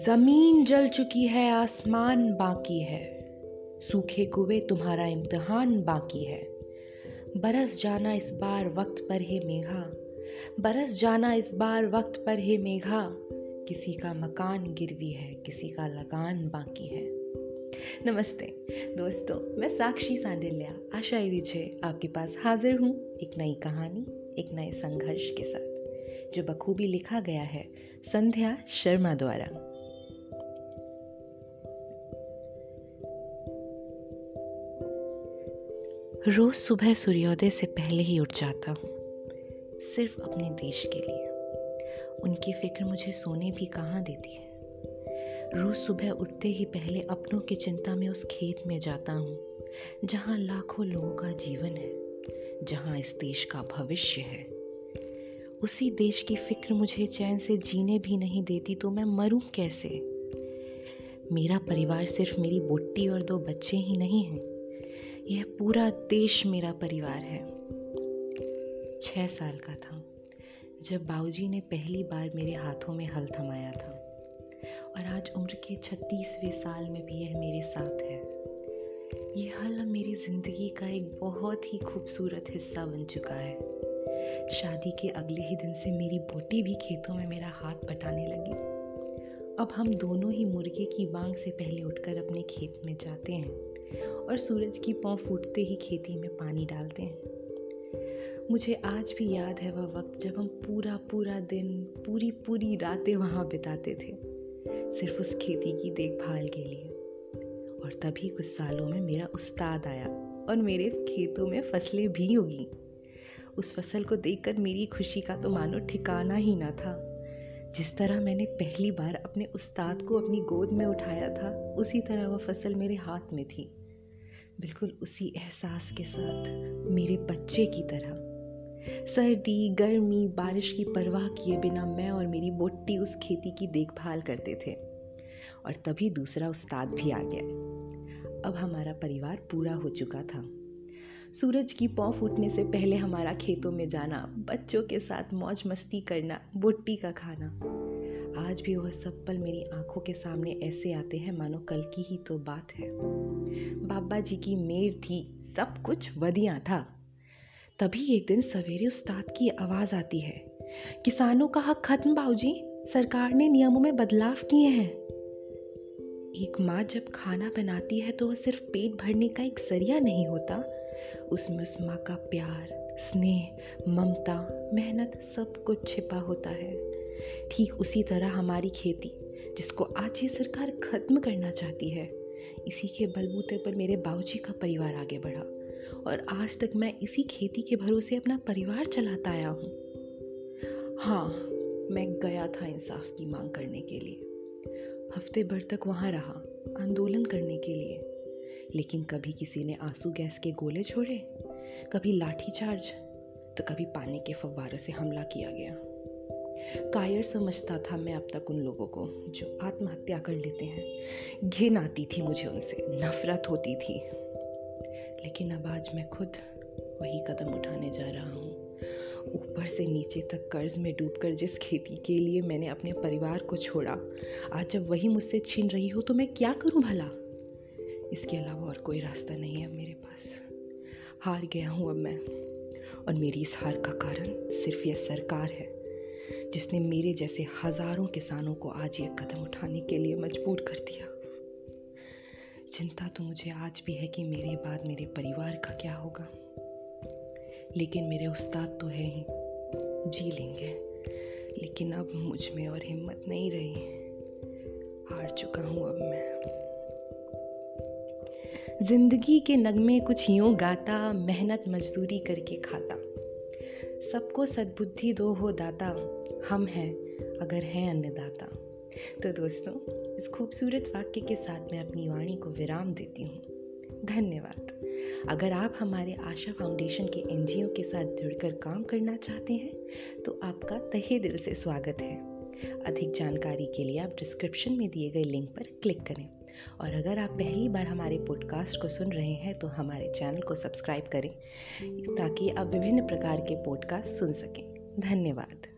जमीन जल चुकी है, आसमान बाकी है, सूखे कुएं तुम्हारा इम्तिहान बाकी है। बरस जाना इस बार वक्त पर है मेघा, बरस जाना इस बार वक्त पर है मेघा। किसी का मकान गिरवी है, किसी का लगान बाकी है। नमस्ते दोस्तों, मैं साक्षी सांडिल्या आशा विजय आपके पास हाजिर हूँ एक नई कहानी, एक नए संघर्ष के साथ, जो बखूबी लिखा गया है संध्या शर्मा द्वारा। रोज सुबह सूर्योदय से पहले ही उठ जाता हूँ, सिर्फ अपने देश के लिए। उनकी फिक्र मुझे सोने भी कहाँ देती है। रोज सुबह उठते ही पहले अपनों की चिंता में उस खेत में जाता हूँ, जहाँ लाखों लोगों का जीवन है, जहाँ इस देश का भविष्य है। उसी देश की फिक्र मुझे चैन से जीने भी नहीं देती, तो मैं मरूं कैसे। मेरा परिवार सिर्फ मेरी बोट्टी और 2 बच्चे ही नहीं हैं, यह पूरा देश मेरा परिवार है। 6 साल का था जब बाबूजी ने पहली बार मेरे हाथों में हल थमाया था, और आज उम्र के 36वें साल में भी यह मेरे साथ है। ये हल अब मेरी ज़िंदगी का एक बहुत ही खूबसूरत हिस्सा बन चुका है। शादी के अगले ही दिन से मेरी बोटी भी खेतों में मेरा हाथ बटाने लगी। अब हम दोनों ही मुर्गे की बांग से पहले उठकर अपने खेत में जाते हैं और सूरज की पौ फूटते ही खेती में पानी डालते हैं। मुझे आज भी याद है वह वक्त जब हम पूरा दिन, पूरी रातें वहाँ बिताते थे, सिर्फ उस खेती की देखभाल के लिए। और तभी कुछ सालों में मेरा उस्ताद आया और मेरे खेतों में फसलें भी उगी। उस फसल को देखकर मेरी खुशी का तो मानो ठिकाना ही ना था। जिस तरह मैंने पहली बार अपने उस्ताद को अपनी गोद में उठाया था, उसी तरह वह फसल मेरे हाथ में थी, बिल्कुल उसी एहसास के साथ, मेरे बच्चे की तरह। सर्दी, गर्मी, बारिश की परवाह किए बिना मैं और मेरी बोट्टी उस खेती की देखभाल करते थे। और तभी दूसरा उस्ताद भी आ गया। अब हमारा परिवार पूरा हो चुका था। सूरज की पौ फूटने से पहले हमारा खेतों में जाना, बच्चों के साथ मौज मस्ती करना, बोट्टी का खाना, आज भी वह सब पल मेरी आंखों के सामने ऐसे आते हैं मानो कल की ही तो बात है। बाबा जी की मेहर थी, सब कुछ बढ़िया था। तभी एक दिन सवेरे उस्ताद की आवाज़ आती है, किसानों का हक खत्म बाबूजी, सरकार ने नियमों में बदलाव किए हैं। एक माँ जब खाना बनाती है तो वह सिर्फ पेट भरने का एक जरिया नहीं होता, उसमें उस माँ का प्यार, स्नेह, ममता, मेहनत सब कुछ छिपा होता है। ठीक उसी तरह हमारी खेती, जिसको आज ये सरकार खत्म करना चाहती है, इसी के बलबूते पर मेरे बाबूजी का परिवार आगे बढ़ा, और आज तक मैं इसी खेती के भरोसे अपना परिवार चलाता आया हूँ। हाँ, मैं गया था इंसाफ की मांग करने के लिए। हफ्ते भर तक वहाँ रहा, आंदोलन करने के लिए, लेकिन कभी किसी ने आंसू गैस के गोले छोड़े, कभी लाठीचार्ज, तो कभी पानी के फव्वारों से हमला किया गया। कायर समझता था मैं अब तक उन लोगों को जो आत्महत्या कर लेते हैं। घिन आती थी मुझे उनसे, नफरत होती थी। लेकिन अब आज मैं खुद वही कदम उठाने जा रहा हूँ। ऊपर से नीचे तक कर्ज में डूबकर जिस खेती के लिए मैंने अपने परिवार को छोड़ा, आज जब वही मुझसे छीन रही हो तो मैं क्या करूँ भला। इसके अलावा और कोई रास्ता नहीं है मेरे पास। हार गया हूँ अब मैं, और मेरी इस हार का कारण सिर्फ यह सरकार है, जिसने मेरे जैसे हजारों किसानों को आज ये कदम उठाने के लिए मजबूर कर दिया। चिंता तो मुझे आज भी है कि मेरे बाद मेरे परिवार का क्या होगा, लेकिन मेरे उस्ताद तो है ही, जी लेंगे। लेकिन अब मुझ में और हिम्मत नहीं रही, हार चुका हूँ अब मैं। जिंदगी के नगमे कुछ यूं गाता, मेहनत मजदूरी करके खाता, सबको सद्बुद्धि दो हो दाता, हम हैं अगर हैं अन्नदाता। तो दोस्तों, इस खूबसूरत वाक्य के साथ मैं अपनी वाणी को विराम देती हूँ। धन्यवाद। अगर आप हमारे आशा फाउंडेशन के एनजीओ के साथ जुड़कर काम करना चाहते हैं तो आपका तहे दिल से स्वागत है। अधिक जानकारी के लिए आप डिस्क्रिप्शन में दिए गए लिंक पर क्लिक करें, और अगर आप पहली बार हमारे पॉडकास्ट को सुन रहे हैं तो हमारे चैनल को सब्सक्राइब करें, ताकि आप विभिन्न प्रकार के पॉडकास्ट सुन सकें। धन्यवाद।